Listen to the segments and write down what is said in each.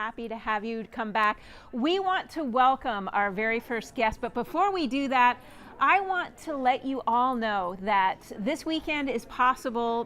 happy to have you come back. We want to welcome our very first guest, but before we do that, I want to let you all know that this weekend is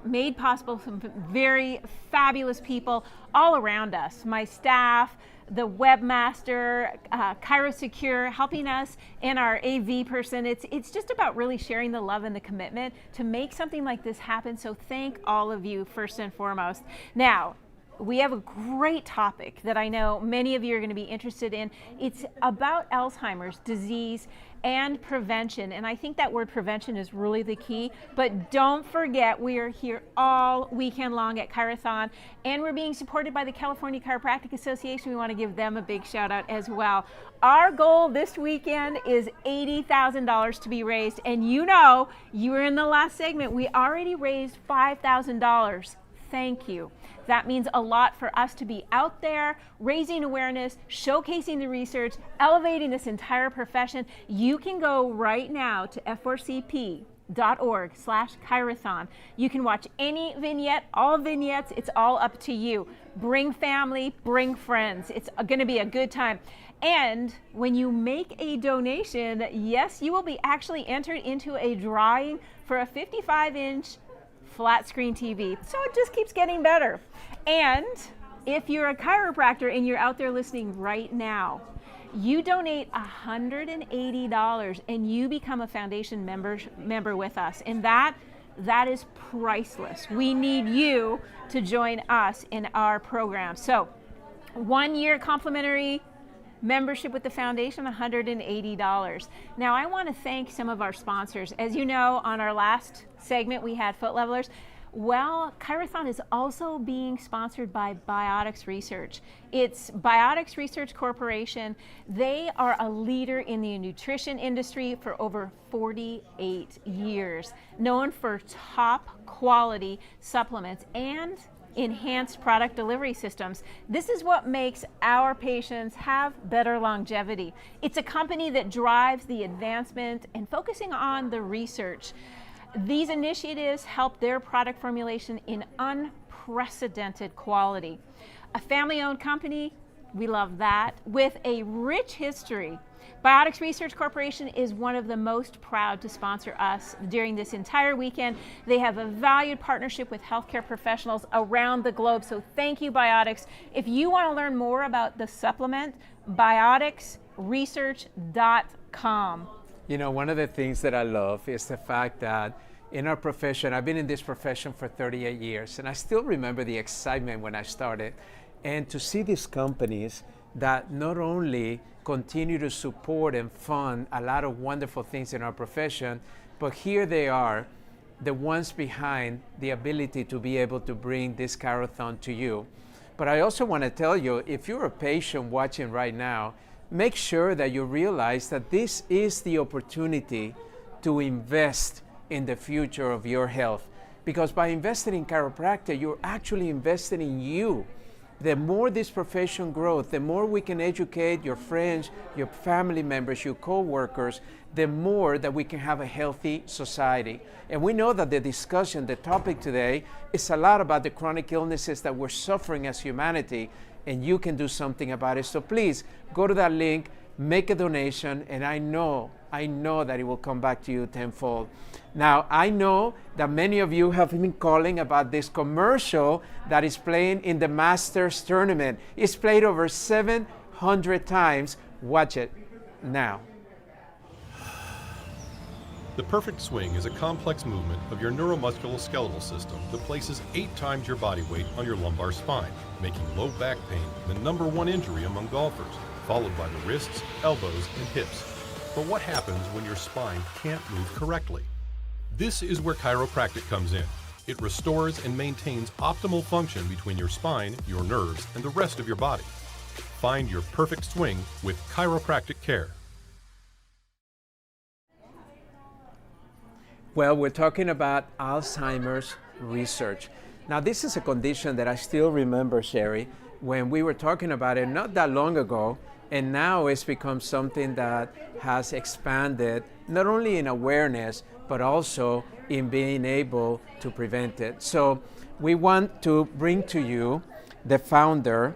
made possible from very fabulous people all around us. My staff, the webmaster, ChiroSecure helping us, and our AV person. It's just about really sharing the love and the commitment to make something like this happen. So thank all of you first and foremost. Now, we have a great topic that I know many of you are going to be interested in. It's about Alzheimer's disease and prevention. And I think that word prevention is really the key. But don't forget, we are here all weekend long at ChiroThon, and we're being supported by the California Chiropractic Association. We want to give them a big shout out as well. Our goal this weekend is $80,000 to be raised. And you know, you were in the last segment, we already raised $5,000. Thank you. That means a lot for us to be out there, raising awareness, showcasing the research, elevating this entire profession. You can go right now to f4cp.org/Chirothon. You can watch any vignette, all vignettes. It's all up to you. Bring family, bring friends. It's going to be a good time. And when you make a donation, yes, you will be actually entered into a drawing for a 55-inch flat screen TV. So it just keeps getting better. And if you're a chiropractor and you're out there listening right now, you donate $180 and you become a foundation member with us. And that is priceless. We need you to join us in our program. So 1 year complimentary membership with the foundation, $180. Now I want to thank some of our sponsors. As you know, on our last segment we had Foot Levelers. Well, ChiroThon is also being sponsored by Biotics Research. It's Biotics Research Corporation. They are a leader in the nutrition industry for over 48 years, known for top quality supplements and enhanced product delivery systems. This is what makes our patients have better longevity. It's a company that drives the advancement and focusing on the research. These initiatives help their product formulation in unprecedented quality. A family-owned company, we love that, with a rich history. Biotics Research Corporation is one of the most proud to sponsor us during this entire weekend. They have a valued partnership with healthcare professionals around the globe, so thank you, Biotics. If you want to learn more about the supplement, bioticsresearch.com. You know, one of the things that I love is the fact that in our profession, I've been in this profession for 38 years, and I still remember the excitement when I started. And to see these companies that not only continue to support and fund a lot of wonderful things in our profession, but here they are, the ones behind the ability to be able to bring this ChiroThon to you. But I also want to tell you, if you're a patient watching right now, make sure that you realize that this is the opportunity to invest in the future of your health. Because by investing in chiropractic, you're actually investing in you. The more this profession grows, the more we can educate your friends, your family members, your co-workers, the more that we can have a healthy society. And we know that the discussion, the topic today, is a lot about the chronic illnesses that we're suffering as humanity, and you can do something about it. So please go to that link, make a donation, and I know that it will come back to you tenfold. Now, I know that many of you have been calling about this commercial that is playing in the Masters tournament. It's played over 700 times. Watch it now. The perfect swing is a complex movement of your neuromusculoskeletal system that places 8 times your body weight on your lumbar spine, making low back pain the #1 injury among golfers, followed by the wrists, elbows, and hips. But what happens when your spine can't move correctly? This is where chiropractic comes in. It restores and maintains optimal function between your spine, your nerves, and the rest of your body. Find your perfect swing with chiropractic care. Well, we're talking about Alzheimer's research. Now, this is a condition that I still remember, Sherry, when we were talking about it not that long ago, and now it's become something that has expanded not only in awareness, but also in being able to prevent it. So we want to bring to you the founder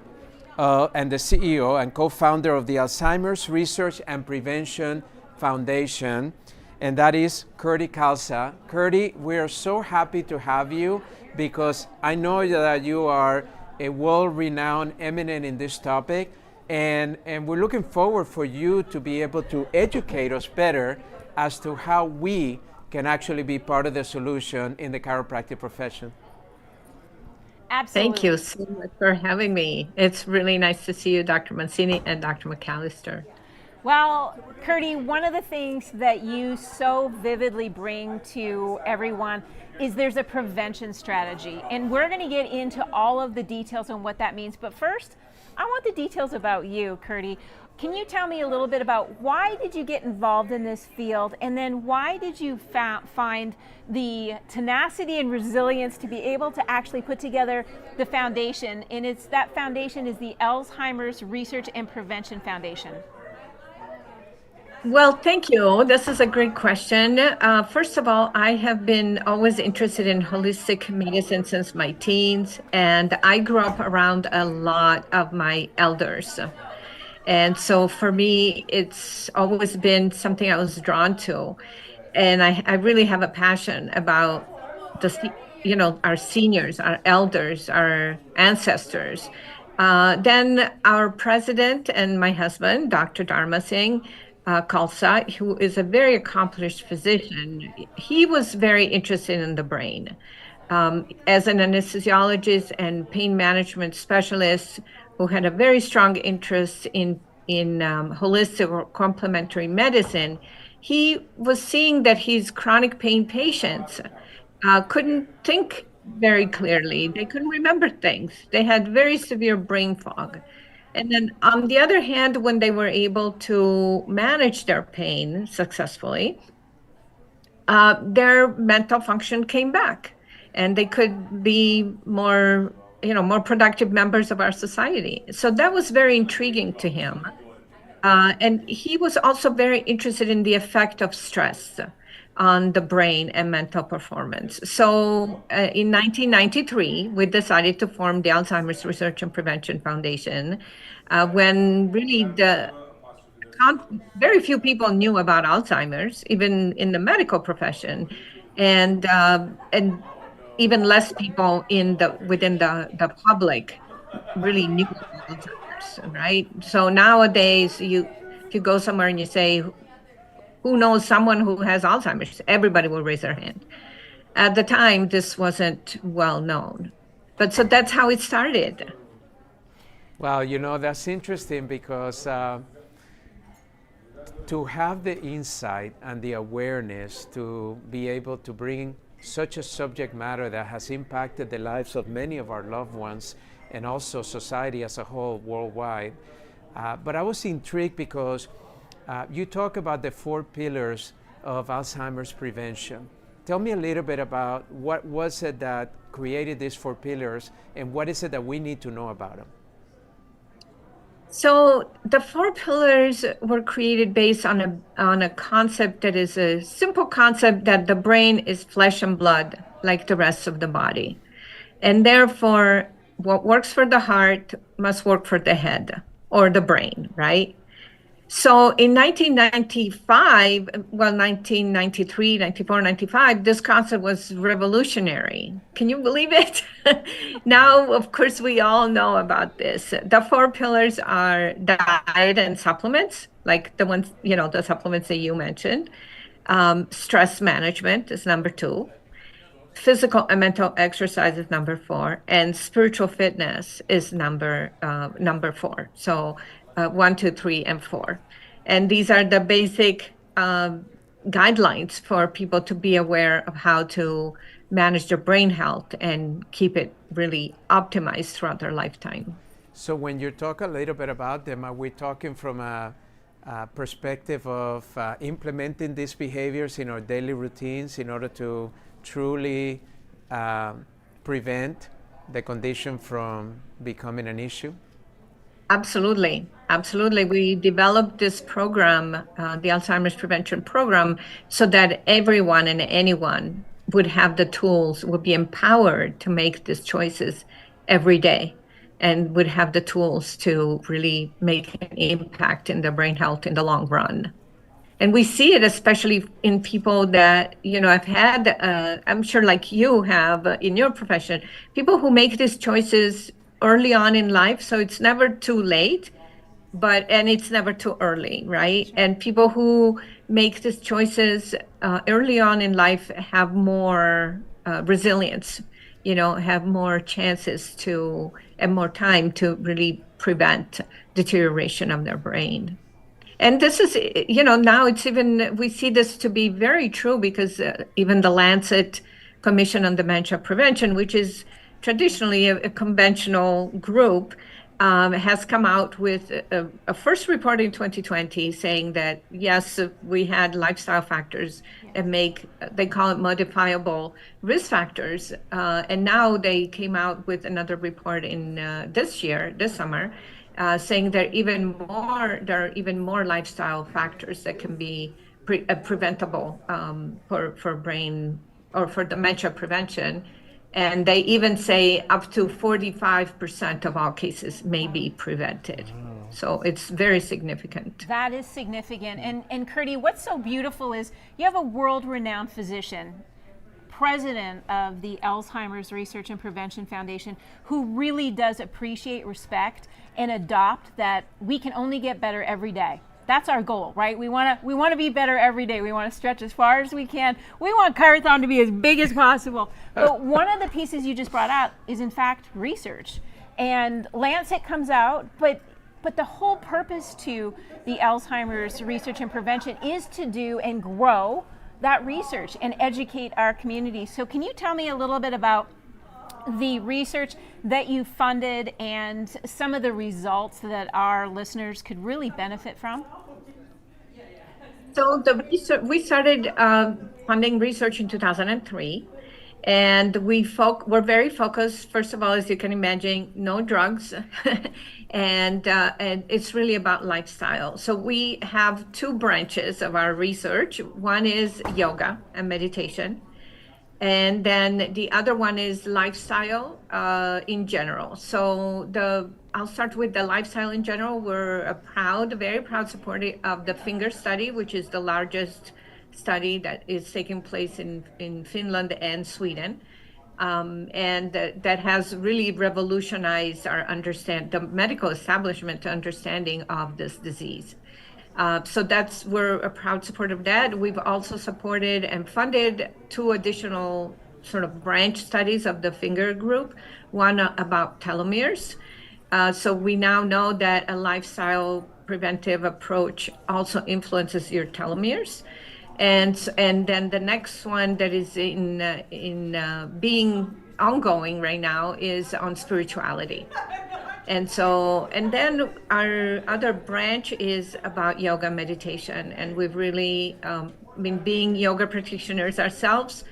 and the CEO and co-founder of the Alzheimer's Research and Prevention Foundation, and that is Kirti Khalsa. Kirti, we are so happy to have you because I know that you are a world-renowned eminent in this topic, and we're looking forward for you to be able to educate us better as to how we can actually be part of the solution in the chiropractic profession. Absolutely. Thank you so much for having me. It's really nice to see you, Dr. Mancini and Dr. McAllister. Well, Kirti, one of the things that you so vividly bring to everyone is there's a prevention strategy. And we're going to get into all of the details on what that means. But first, I want the details about you, Kirti. Can you tell me a little bit about why did you get involved in this field, and then why did you find the tenacity and resilience to be able to actually put together the foundation? And that foundation is the Alzheimer's Research and Prevention Foundation. Well, thank you. This is a great question. First of all, I have been always interested in holistic medicine since my teens, and I grew up around a lot of my elders. And so for me, it's always been something I was drawn to. And I really have a passion about our seniors, our elders, our ancestors. Then our president and my husband, Dr. Dharma Singh Khalsa, who is a very accomplished physician, he was very interested in the brain. As an anesthesiologist and pain management specialist, who had a very strong interest in holistic or complementary medicine, he was seeing that his chronic pain patients couldn't think very clearly. They couldn't remember things. They had very severe brain fog. And then on the other hand, when they were able to manage their pain successfully, their mental function came back, and they could be more productive members of our society. So that was very intriguing to him. And he was also very interested in the effect of stress on the brain and mental performance. So in 1993, we decided to form the Alzheimer's Research and Prevention Foundation, when really very few people knew about Alzheimer's, even in the medical profession, and even less people within the public really knew about Alzheimer's, right? So nowadays, if you go somewhere and you say, who knows someone who has Alzheimer's? Everybody will raise their hand. At the time, this wasn't well known. But so that's how it started. Well, that's interesting because to have the insight and the awareness to be able to bring such a subject matter that has impacted the lives of many of our loved ones and also society as a whole worldwide. But I was intrigued because you talk about the 4 pillars of Alzheimer's prevention. Tell me a little bit about what was it that created these 4 pillars, and what is it that we need to know about them? So the 4 pillars were created based on a concept that is a simple concept that the brain is flesh and blood like the rest of the body. And therefore, what works for the heart must work for the head or the brain, right? So in 1993, 94, 95, this concept was revolutionary. Can you believe it? Now, of course, we all know about this. The 4 pillars are diet and supplements, like the ones, the supplements that you mentioned. Stress management is number 2. Physical and mental exercise is number 4. And spiritual fitness is number 4. So 1, 2, 3, and 4. And these are the basic guidelines for people to be aware of how to manage their brain health and keep it really optimized throughout their lifetime. So when you talk a little bit about them, are we talking from a perspective of implementing these behaviors in our daily routines in order to truly prevent the condition from becoming an issue? Absolutely. Absolutely. We developed this program, the Alzheimer's Prevention Program, so that everyone and anyone would have the tools, would be empowered to make these choices every day. and would have the tools to really make an impact in the brain health in the long run. And we see it especially in people that, I've had, I'm sure like you have in your profession, people who make these choices early on in life. So it's never too late, and it's never too early, right? Sure. And people who make these choices early on in life have more resilience, have more chances and more time to really prevent deterioration of their brain. And this is, now we see this to be very true because even the Lancet Commission on Dementia Prevention, which is traditionally a conventional group, has come out with a first report in 2020 saying that, yes, we had lifestyle factors and they call it modifiable risk factors. And now they came out with another report in this summer, saying there are even more lifestyle factors that can be preventable for brain or for dementia prevention. And they even say up to 45% of all cases may be prevented. Wow. So it's very significant. That is significant. And Kirti, what's so beautiful is you have a world-renowned physician, president of the Alzheimer's Research and Prevention Foundation, who really does appreciate, respect, and adopt that we can only get better every day. That's our goal, right? We want to be better every day. We want to stretch as far as we can. We want ChiroThon to be as big as possible. But one of the pieces you just brought out is, in fact, research. And Lancet comes out, but the whole purpose to the Alzheimer's Research and Prevention is to do and grow that research and educate our community. So can you tell me a little bit about the research that you funded and some of the results that our listeners could really benefit from? So we started funding research in 2003, and we're very focused. First of all, as you can imagine, no drugs, and it's really about lifestyle. So we have two branches of our research. One is yoga and meditation, and then the other one is lifestyle in general. So I'll start with the lifestyle in general. We're a very proud supporter of the FINGER study, which is the largest study that is taking place in Finland and Sweden. And that has really revolutionized the medical establishment understanding of this disease. So we're a proud supporter of that. We've also supported and funded two additional sort of branch studies of the FINGER group, one about telomeres. So we now know that a lifestyle preventive approach also influences your telomeres. And then the next one that is being ongoing right now is on spirituality. And then our other branch is about yoga meditation. And we've really, being yoga practitioners ourselves,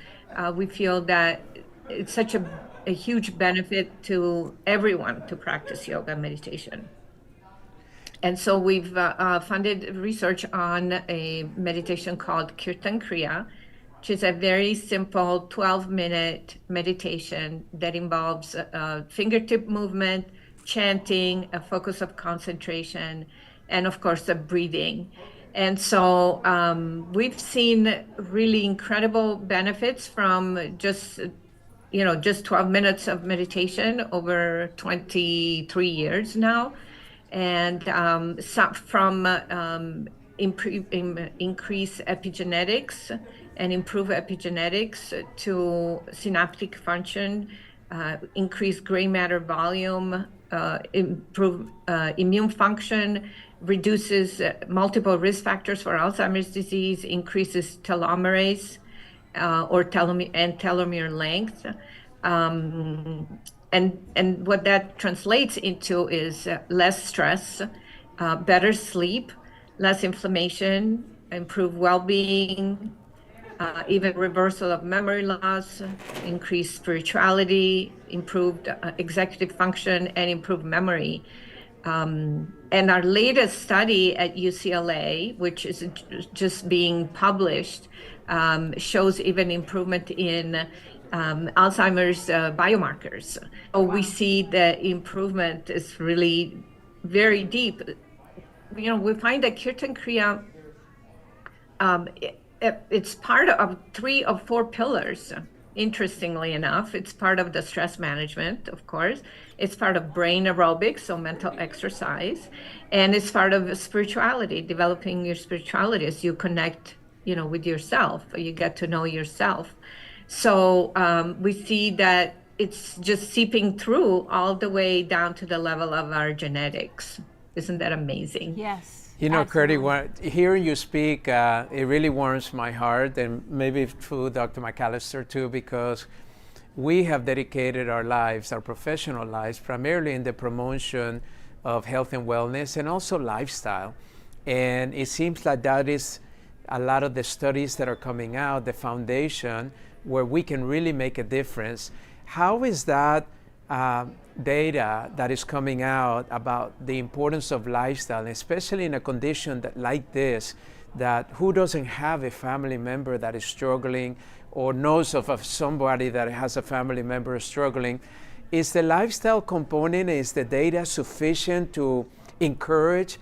we feel that it's such a huge benefit to everyone to practice yoga meditation. And so we've funded research on a meditation called Kirtan Kriya, which is a very simple 12-minute meditation that involves fingertip movement, chanting, a focus of concentration, and of course the breathing. And so we've seen really incredible benefits from just 12 minutes of meditation over 23 years now. And from increase epigenetics and improve epigenetics to synaptic function, increase gray matter volume, improve immune function, reduces multiple risk factors for Alzheimer's disease, increases telomerase and telomere length. And what that translates into is less stress, better sleep, less inflammation, improved well-being, even reversal of memory loss, increased spirituality, improved executive function, and improved memory. And our latest study at UCLA, which is just being published, shows even improvement in Alzheimer's biomarkers. So we see the improvement is really very deep. We find that Kirtan Kriya, it's part of 3 of 4 pillars. Interestingly enough, it's part of the stress management, of course. It's part of brain aerobics, so mental exercise, and it's part of spirituality, developing your spirituality as you connect, with yourself. You get to know yourself. So we see that it's just seeping through all the way down to the level of our genetics. Isn't that amazing? Yes. Kirti, hearing you speak, it really warms my heart, and maybe through Dr. McAllister too, because we have dedicated our lives, our professional lives, primarily in the promotion of health and wellness and also lifestyle. And it seems like that is a lot of the studies that are coming out, the foundation where we can really make a difference. How is that data that is coming out about the importance of lifestyle, especially in a condition like this, that who doesn't have a family member that is struggling or knows of somebody that has a family member struggling? Is the lifestyle component, is the data sufficient to encourage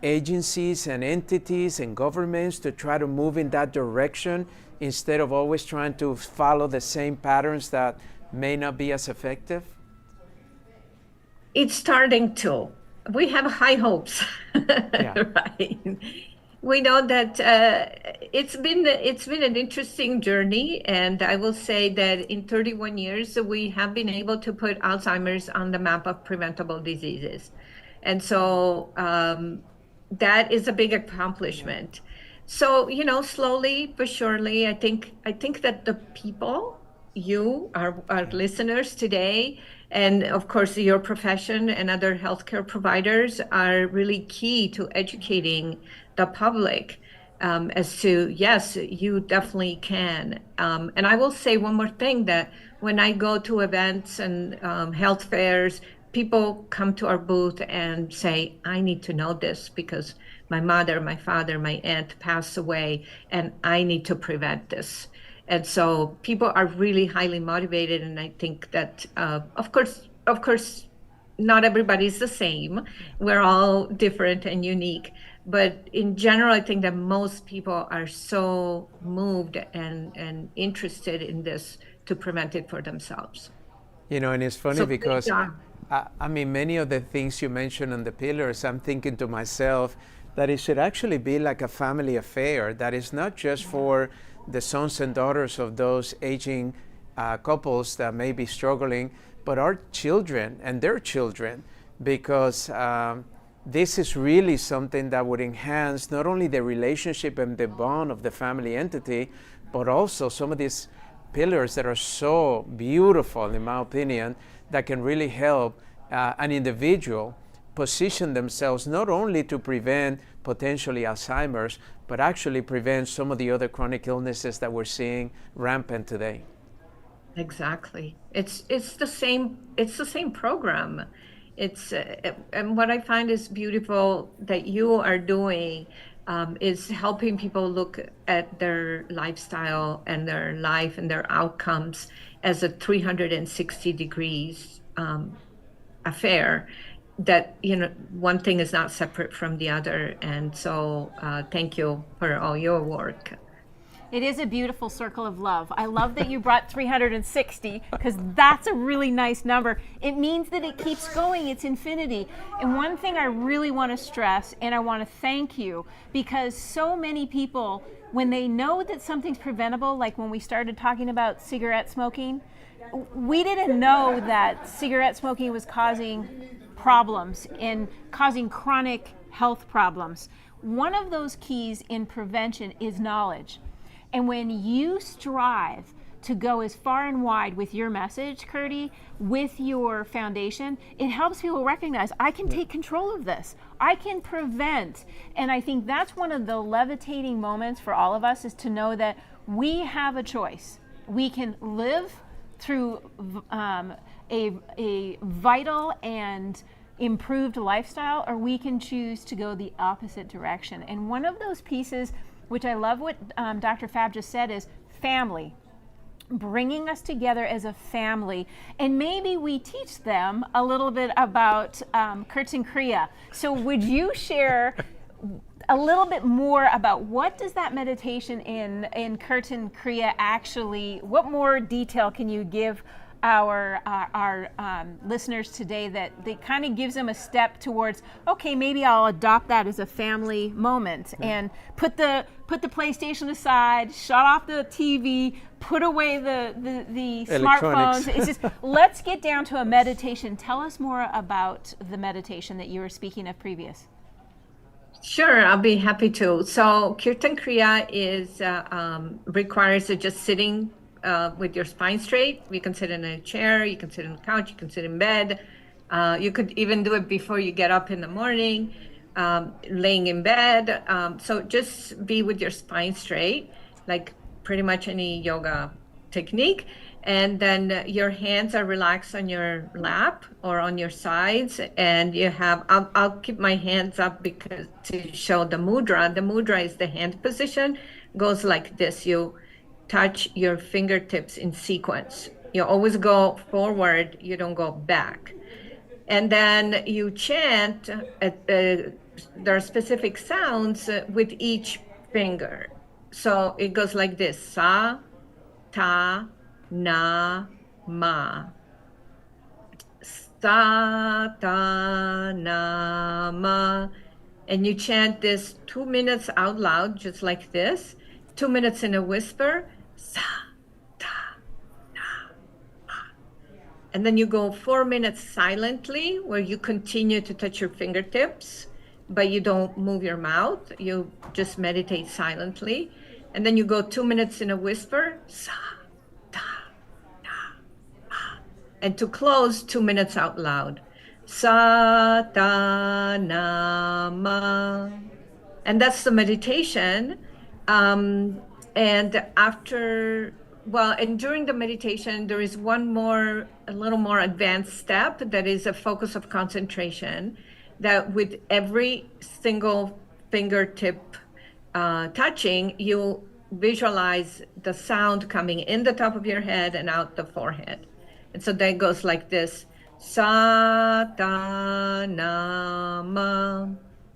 agencies and entities and governments to try to move in that direction instead of always trying to follow the same patterns that may not be as effective? It's starting to. We have high hopes, right? We know that it's been an interesting journey, and I will say that in 31 years we have been able to put Alzheimer's on the map of preventable diseases, and so that is a big accomplishment. So slowly but surely, I think that the people, our listeners today, and of course your profession and other healthcare providers are really key to educating the public as to, yes, you definitely can. And I will say one more thing, that when I go to events and health fairs, people come to our booth and say, I need to know this because my mother, my father, my aunt passed away, and I need to prevent this. And so people are really highly motivated, and I think that, of course, not everybody's the same. We're all different and unique. But in general, I think that most people are so moved and interested in this to prevent it for themselves. And it's funny because, many of the things you mentioned on the pillars, I'm thinking to myself that it should actually be like a family affair, that is not just for the sons and daughters of those aging couples that may be struggling, but our children and their children, because this is really something that would enhance not only the relationship and the bond of the family entity, but also some of these pillars that are so beautiful, in my opinion, that can really help an individual position themselves not only to prevent potentially Alzheimer's, but actually prevent some of the other chronic illnesses that we're seeing rampant today. Exactly. It's the same program. And what I find is beautiful that you are doing is helping people look at their lifestyle and their life and their outcomes as a 360 degrees affair, that one thing is not separate from the other. And so thank you for all your work. It is a beautiful circle of love. I love that you brought 360, because that's a really nice number. It means that it keeps going, it's infinity. And one thing I really want to stress, and I want to thank you, because so many people, when they know that something's preventable, like when we started talking about cigarette smoking, we didn't know that cigarette smoking was causing problems and causing chronic health problems. One of those keys in prevention is knowledge. And when you strive to go as far and wide with your message, Kirti, with your foundation, it helps people recognize, I can take control of this. I can prevent. And I think that's one of the levitating moments for all of us, is to know that we have a choice. We can live through a vital and improved lifestyle, or we can choose to go the opposite direction. And one of those pieces, which I love what Dr. Fab just said, is family. bringing us together as a family, and maybe we teach them a little bit about Kirtan Kriya. So would you share a little bit more about what does that meditation in Kirtan Kriya actually, what more detail can you give our listeners today that kind of gives them a step towards, okay, maybe I'll adopt that as a family moment and put the PlayStation aside, shut off the TV, put away the smartphones. It's just, let's get down to a meditation. Tell us more about the meditation that you were speaking of previous. Sure, I'll be happy to. So Kirtan Kriya is requires just sitting with your spine straight. You can sit in a chair, you can sit on the couch, you can sit in bed. You could even do it before you get up in the morning, laying in bed. So just be with your spine straight, like pretty much any yoga technique. And then your hands are relaxed on your lap or on your sides. And you have, I'll keep my hands up because to show the mudra. The mudra is the hand position, goes like this. You touch your fingertips in sequence. You always go forward, you don't go back. And then you chant, there are specific sounds with each finger. So it goes like this: sa, ta, na, ma. Sa, ta, na, ma. And you chant this 2 minutes out loud, just like this. 2 minutes in a whisper. Sa, ta, na, ma. And then you go 4 minutes silently, where you continue to touch your fingertips, but you don't move your mouth. You just meditate silently. And then you go 2 minutes in a whisper. Sa, ta, na, ma. And to close, 2 minutes out loud. Sa, ta, na, ma. And that's the meditation. And after, well, and during the meditation, there is one more, a little more advanced step that is a focus of concentration, that with every single fingertip touching, you visualize the sound coming in the top of your head and out the forehead. And so that goes like this: sa, ta, na, ma.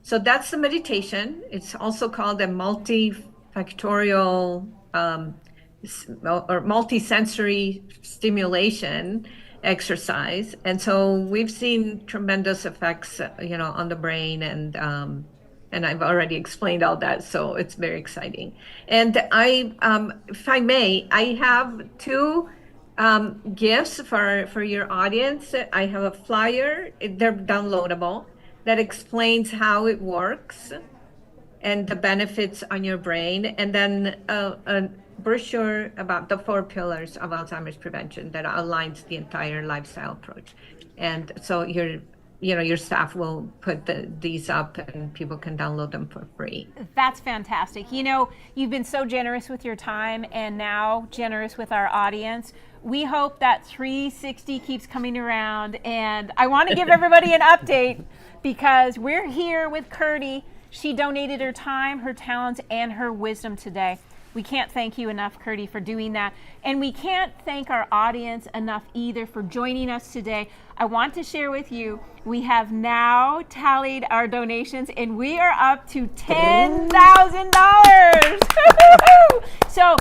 So that's the meditation. It's also called a multifactorial or multisensory stimulation exercise. And so we've seen tremendous effects, on the brain, and I've already explained all that, so it's very exciting. And I, if I may, I have two gifts for your audience. I have a flyer, they're downloadable, that explains how it works and the benefits on your brain, and then a brochure about the 4 pillars of Alzheimer's prevention that outlines the entire lifestyle approach. And so your staff will put these up and people can download them for free. That's fantastic. You've been so generous with your time and now generous with our audience. We hope that 360 keeps coming around, and I want to give everybody an update because we're here with Kirti. She donated her time, her talents, and her wisdom today. We can't thank you enough, Kirti, for doing that. And we can't thank our audience enough either for joining us today. I want to share with you, we have now tallied our donations and we are up to $10,000. So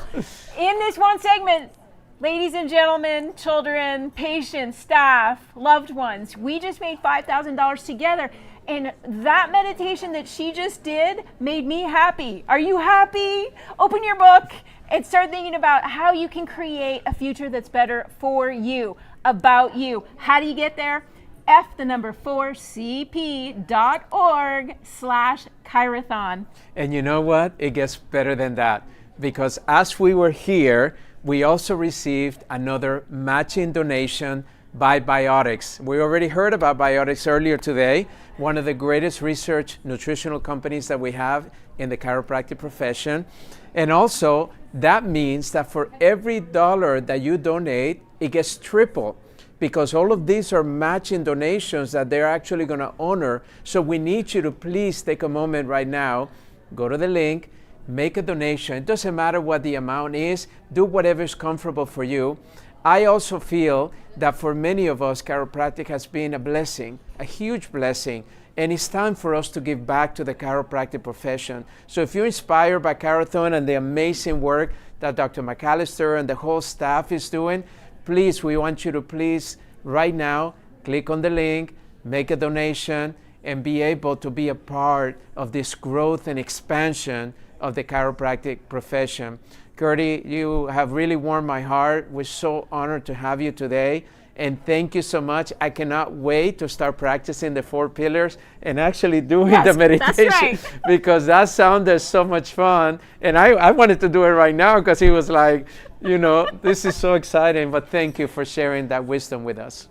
in this one segment, ladies and gentlemen, children, patients, staff, loved ones, we just made $5,000 together. And that meditation that she just did made me happy. Are you happy? Open your book and start thinking about how you can create a future that's better for you, about you. How do you get there? F4CP.org/Chirothon. And you know what? It gets better than that, because as we were here, we also received another matching donation by Biotics. We already heard about Biotics earlier today, one of the greatest research nutritional companies that we have in the chiropractic profession. And also, that means that for every dollar that you donate, it gets triple, because all of these are matching donations that they're actually going to honor. So we need you to please take a moment right now, go to the link, make a donation. It doesn't matter what the amount is, do whatever is comfortable for you. I also feel that for many of us, chiropractic has been a blessing, a huge blessing, and it's time for us to give back to the chiropractic profession. So if you're inspired by ChiroThon and the amazing work that Dr. McAllister and the whole staff is doing, please, we want you to please, right now, click on the link, make a donation, and be able to be a part of this growth and expansion of the chiropractic profession. Kirti, you have really warmed my heart. We're so honored to have you today. And thank you so much. I cannot wait to start practicing the 4 pillars and actually doing the meditation. That's right. Because that sounded so much fun. And I wanted to do it right now because he was like, you know, this is so exciting. But thank you for sharing that wisdom with us.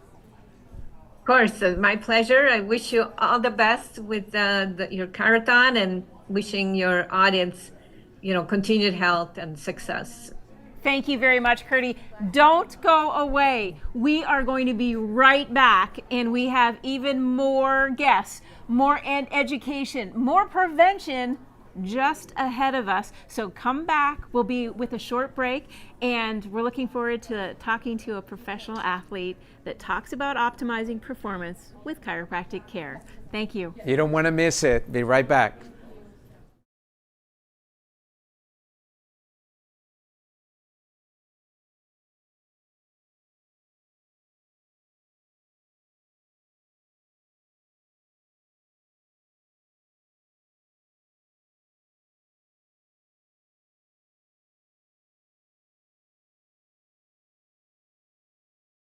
Of course, my pleasure. I wish you all the best with your ChiroThon, and wishing your audience, continued health and success. Thank you very much, Kirti. Don't go away. We are going to be right back, and we have even more guests, more education, more prevention just ahead of us. So come back. We'll be with a short break, and we're looking forward to talking to a professional athlete that talks about optimizing performance with chiropractic care. Thank you. You don't want to miss it. Be right back.